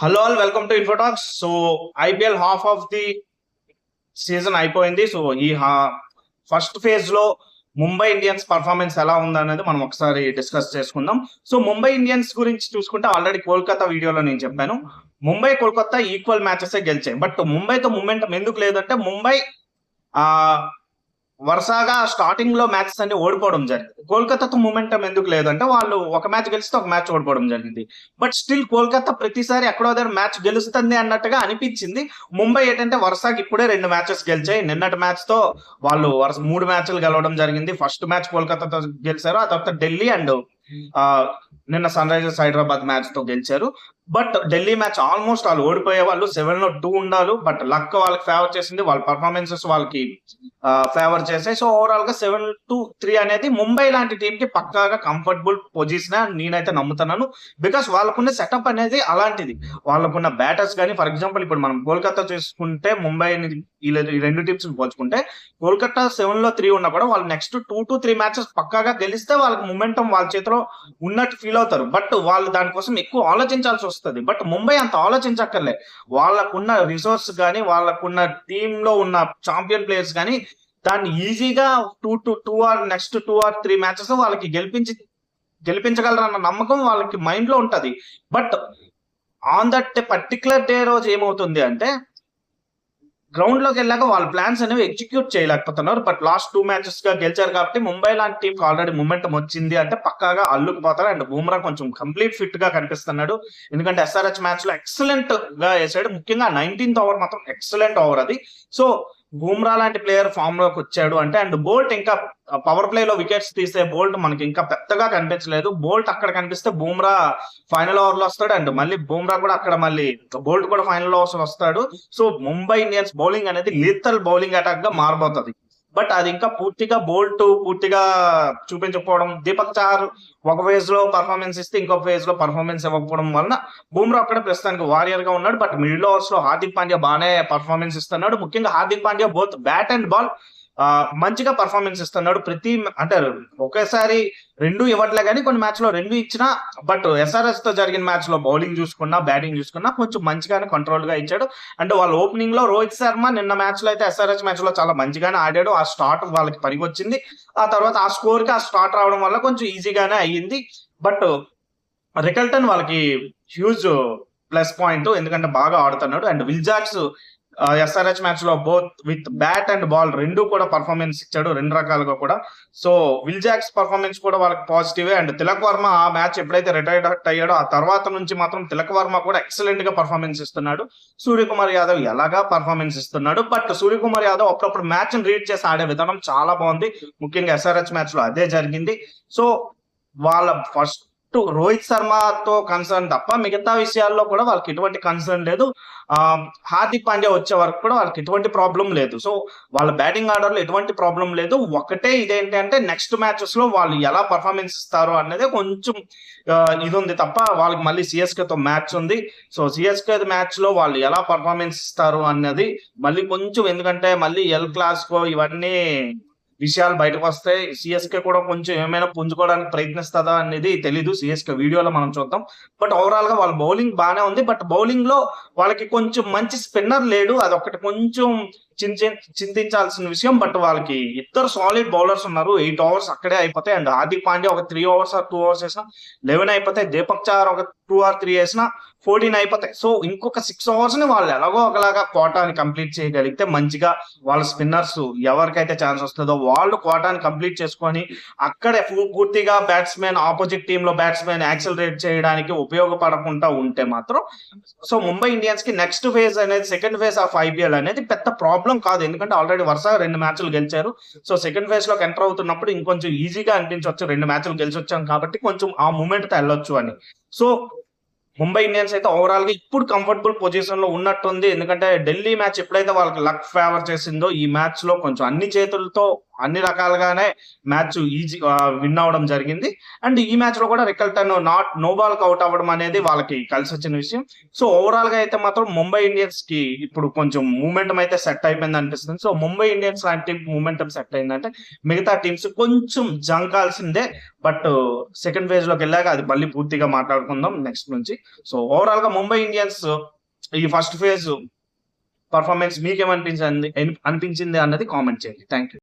Hello all, welcome to ఇన్ఫోటాక్స్. So IPL half of the season అయిపోయింది. So ఈ first phase లో Mumbai Indians performance ఎలా ఉందనేది మనం ఒకసారి డిస్కస్ చేసుకుందాం. సో ముంబై ఇండియన్స్ గురించి చూసుకుంటే ఆల్రెడీ కోల్కతా వీడియోలో నేను చెప్పాను, ముంబై కోల్కతా ఈక్వల్ మ్యాచెస్ గెలిచాయి. బట్ ముంబైతో మూమెంటం ఎందుకు లేదంటే ముంబై ఆ వరుసగా స్టార్టింగ్ లో మ్యాచెస్ అన్ని ఓడిపోవడం జరిగింది. కోల్కతాతో మూమెంటం ఎందుకు లేదంటే వాళ్ళు ఒక మ్యాచ్ గెలిస్తే ఒక మ్యాచ్ ఓడిపోవడం జరిగింది. బట్ స్టిల్ కోల్కతా ప్రతిసారి ఎక్కడో దగ్గర మ్యాచ్ గెలుస్తుంది అన్నట్టుగా అనిపించింది. ముంబై ఏంటంటే వరుసగా ఇప్పుడే 2 మ్యాచెస్ గెలిచాయి. నిన్నటి మ్యాచ్ తో వాళ్ళు వరుస 3 మ్యాచ్లు గెలవడం జరిగింది. ఫస్ట్ మ్యాచ్ కోల్కతాతో గెలిచారు, ఆ తర్వాత ఢిల్లీ అండ్ నిన్న సన్ రైజర్స్ హైదరాబాద్ మ్యాచ్ తో గెలిచారు. బట్ ఢిల్లీ మ్యాచ్ ఆల్మోస్ట్ వాళ్ళు ఓడిపోయే వాళ్ళు. 7-2 ఉండాలి, బట్ లక్ వాళ్ళకి ఫేవర్ చేసింది, వాళ్ళ పర్ఫార్మెన్సెస్ వాళ్ళకి ఫేవర్ చేసాయి. సో ఓవరాల్ గా 7-3 అనేది ముంబై లాంటి టీం కి పక్కాగా కంఫర్టబుల్ పొజిషన్ నేనైతే నమ్ముతున్నాను. బికాస్ వాళ్ళకున్న సెటప్ అనేది అలాంటిది. వాళ్ళకున్న బ్యాటర్స్ కానీ, ఫర్ ఎగ్జాంపుల్ ఇప్పుడు మనం కోల్కతా చూసుకుంటే ముంబై ఈ 2 టీమ్స్ పోల్చుకుంటే కోల్కతా 7-3 ఉన్నా కూడా వాళ్ళు నెక్స్ట్ 2-3 మ్యాచెస్ పక్కాగా గెలిస్తే వాళ్ళకి మొమెంటం వాళ్ళ చేతిలో ఉన్నట్టు ఫీల్ అవుతారు. బట్ వాళ్ళు దానికోసం ఎక్కువ ఆలోచించాల్సి వస్తుంది. బట్ ముంబై అంత ఆలోచించక్కర్లే. వాళ్ళకున్న రిసోర్స్ కానీ, వాళ్ళకున్న టీమ్ లో ఉన్న ఛాంపియన్ ప్లేయర్స్ కానీ దాన్ని ఈజీగా 2 ఆర్ నెక్స్ట్ 2 or 3 మ్యాచెస్ వాళ్ళకి గెలిపించగలరన్న నమ్మకం వాళ్ళకి మైండ్ లో ఉంటది. But on that particular day రోజు ఏమవుతుంది అంటే గ్రౌండ్ లోకి వెళ్ళాక వాళ్ళ ప్లాన్స్ అనేవి ఎగ్జిక్యూట్ చేయలేకపోతున్నారు. బట్ లాస్ట్ 2 మ్యాచెస్ గా గెలిచారు కాబట్టి ముంబై లాంటి టీం ఆల్రెడీ మూమెంటం వచ్చింది అంటే పక్కాగా అల్లుకుపోతారు. అండ్ బూమ్రా కొంచెం కంప్లీట్ ఫిట్ గా కనిపిస్తున్నాడు. ఎందుకంటే ఎస్ఆర్హెచ్ మ్యాచ్ లో ఎక్సలెంట్ గా వేసాడు. ముఖ్యంగా 19th ఓవర్ మాత్రం ఎక్సలెంట్ ఓవర్ అది. సో బూమ్రా లాంటి ప్లేయర్ ఫామ్ లోకి వచ్చాడు అంటే, అండ్ బోల్ట్ ఇంకా పవర్ ప్లే లో వికెట్స్ తీసే బోల్ట్ మనకి ఇంకా పెద్దగా కనిపించలేదు. బోల్ట్ అక్కడ కనిపిస్తే బూమ్రా ఫైనల్ ఓవర్ లో వస్తాడు, అండ్ మళ్ళీ బూమ్రా కూడా అక్కడ మళ్ళీ బోల్ట్ కూడా ఫైనల్ ఓవర్స్ వస్తాడు. సో ముంబై ఇండియన్స్ బౌలింగ్ అనేది లీథల్ బౌలింగ్ అటాక్ గా మారబోతుంది. బట్ అది ఇంకా పూర్తిగా బోల్ట్ పూర్తిగా చూపించకపోవడం, దీపక్ చాహర్ ఒక ఫేజ్ లో పర్ఫార్మెన్స్ ఇస్తే ఇంకొక ఫేజ్ లో పర్ఫార్మెన్స్ ఇవ్వకపోవడం వలన బూమ్రా అక్కడ ప్రస్తుతానికి వారియర్ గా ఉన్నాడు. బట్ మిడిల్ ఓవర్స్ లో హార్దిక్ పాండ్యా బాగానే పర్ఫార్మెన్స్ ఇస్తున్నాడు. ముఖ్యంగా Hardik Pandya both bat and ball మంచిగా పర్ఫార్మెన్స్ ఇస్తున్నాడు. అంటే ఒకేసారి 2 ఇవ్వట్లే కానీ కొన్ని మ్యాచ్ లో 2 ఇచ్చినా, బట్ ఎస్ఆర్ఎస్ తో జరిగిన మ్యాచ్ లో బౌలింగ్ చూసుకున్నా బ్యాటింగ్ చూసుకున్నా కొంచెం మంచిగానే కంట్రోల్ గా ఇచ్చాడు. అండ్ వాళ్ళ ఓపెనింగ్ లో రోహిత్ శర్మ నిన్న మ్యాచ్ లో అయితే ఎస్ఆర్ఎస్ మ్యాచ్ లో చాలా మంచిగానే ఆడాడు. ఆ స్టార్ట్ వాళ్ళకి పనికొచ్చింది. ఆ తర్వాత ఆ స్కోర్ కి ఆ స్టార్ట్ రావడం వల్ల కొంచెం ఈజీగానే అయ్యింది. బట్ రికల్టన్ వాళ్ళకి హ్యూజ్ ప్లస్ పాయింట్, ఎందుకంటే బాగా ఆడుతున్నాడు. అండ్ విల్జాక్స్ ఎస్ఆర్హెచ్ మ్యాచ్ లో both with bat and ball 2 కూడా పర్ఫార్మెన్స్ ఇచ్చాడు, 2 రకాలుగా కూడా. సో విల్జాక్స్ పర్ఫార్మెన్స్ కూడా వాళ్ళకి పాజిటివే. అండ్ తిలక్ వర్మ ఆ మ్యాచ్ ఎప్పుడైతే రిటైర్డ్ అయ్యాడో ఆ తర్వాత నుంచి మాత్రం తిలక్ వర్మ కూడా ఎక్సలెంట్ గా పర్ఫార్మెన్స్ ఇస్తున్నాడు. సూర్యకుమార్ యాదవ్ ఎలాగా పర్ఫార్మెన్స్ ఇస్తున్నాడు. బట్ సూర్యకుమార్ యాదవ్ అప్పుడప్పుడు మ్యాచ్ ని రీడ్ చేసి ఆడే విధానం చాలా బాగుంది. ముఖ్యంగా ఎస్ఆర్హెచ్ మ్యాచ్ లో అదే జరిగింది. సో వాళ్ళ ఫస్ట్ రోహిత్ శర్మతో కన్సర్న్ తప్ప మిగతా విషయాల్లో కూడా వాళ్ళకి ఎటువంటి కన్సర్న్ లేదు. హార్దిక్ పాండ్యా వచ్చే వరకు కూడా వాళ్ళకి ఎటువంటి ప్రాబ్లం లేదు. సో వాళ్ళ బ్యాటింగ్ ఆర్డర్ లో ఎటువంటి ప్రాబ్లం లేదు. ఒకటే ఇదేంటి అంటే నెక్స్ట్ మ్యాచెస్ లో వాళ్ళు ఎలా పర్ఫార్మెన్స్ ఇస్తారు అనేది కొంచెం ఇది ఉంది తప్ప వాళ్ళకి మళ్ళీ సిఎస్కే తో మ్యాచ్ ఉంది. సో సిఎస్కే మ్యాచ్ లో వాళ్ళు ఎలా పర్ఫార్మెన్స్ ఇస్తారు అన్నది మళ్ళీ కొంచెం, ఎందుకంటే మళ్ళీ ఎల్ క్లాసికో ఇవన్నీ విషయాలు బయటకు వస్తాయి. సిఎస్కే కూడా కొంచెం ఏమైనా పుంజుకోవడానికి ప్రయత్నిస్తుందా అనేది తెలీదు. సిఎస్కే వీడియోలో మనం చూద్దాం. బట్ ఓవరాల్ గా వాళ్ళ బౌలింగ్ బాగానే ఉంది. బట్ బౌలింగ్ లో వాళ్ళకి కొంచెం మంచి స్పిన్నర్ లేడు, అదొకటి కొంచెం చింతించాల్సిన విషయం. బట్ వాళ్ళకి 2 సాలిడ్ బౌలర్స్ ఉన్నారు. 8 ఓవర్స్ అక్కడే అయిపోతాయి. అండ్ హార్దిక్ పాండ్యా ఒక 3 ఓవర్స్ ఆర్ 2 ఓవర్స్ వేసినా 11 అయిపోతాయి. దీపక్ చాహర్ ఒక 2 or 3 వేసినా 14 అయిపోతాయి. సో ఇంకొక 6 ఓవర్స్ ని వాళ్ళు ఎలాగో ఒకలాగా కోటాని కంప్లీట్ చేయగలిగితే మంచిగా వాళ్ళ స్పిన్నర్స్ ఎవరికైతే ఛాన్స్ వస్తుందో వాళ్ళు కోటాని కంప్లీట్ చేసుకొని అక్కడే పూర్తిగా బ్యాట్స్మెన్ ఆపోజిట్ టీమ్ లో బ్యాట్స్మెన్ యాక్సిలరేట్ చేయడానికి ఉపయోగపడకుండా ఉంటే మాత్రం సో ముంబై ఇండియన్స్ కి నెక్స్ట్ ఫేజ్ అనేది, సెకండ్ ఫేజ్ ఆఫ్ ఐపీఎల్ అనేది పెద్ద ప్రాబ్లం కాదు. ఎందుకంటే ఆల్రెడీ వరుసగా 2 మ్యాచ్లు గెలిచారు. సో సెకండ్ ఫేజ్ లోకి ఎంటర్ అవుతున్నప్పుడు ఇంకొంచెం ఈజీగా అనిపించవచ్చు, 2 మ్యాచ్లు గెలిచి వచ్చాం కాబట్టి కొంచెం ఆ మూమెంట్ తో వెళ్ళొచ్చు అని. సో ముంబై ఇండియన్స్ అయితే ఓవరాల్ గా ఇప్పుడు కంఫర్టబుల్ పొజిషన్ లో ఉన్నట్టుంది. ఎందుకంటే ఢిల్లీ మ్యాచ్ ఎప్పుడైతే వాళ్ళకి లక్ ఫేవర్ చేసిందో ఈ మ్యాచ్ లో కొంచెం అన్ని చేతులతో అన్ని రకాలుగానే మ్యాచ్ ఈజీ విన్ అవడం జరిగింది. అండ్ ఈ మ్యాచ్ లో కూడా రికల్టన్ నో బాల్ అవుట్ అవ్వడం అనేది వాళ్ళకి కలిసి వచ్చిన విషయం. సో ఓవరాల్ గా అయితే మాత్రం ముంబై ఇండియన్స్ కి ఇప్పుడు కొంచెం మూమెంటం అయితే సెట్ అయిపోయింది అనిపిస్తుంది. సో ముంబై ఇండియన్స్ లాంటి మూమెంటం సెట్ అయిందంటే మిగతా టీమ్స్ కొంచెం జంకాల్సిందే. బట్ సెకండ్ ఫేజ్ లోకి వెళ్ళాక అది మళ్ళీ పూర్తిగా మాట్లాడుకుందాం నెక్స్ట్ నుంచి. సో ఓవరాల్ గా ముంబై ఇండియన్స్ ఈ ఫస్ట్ ఫేజ్ పర్ఫార్మెన్స్ మీకేమనిపించింది అన్నది కామెంట్ చేయండి. Thank you.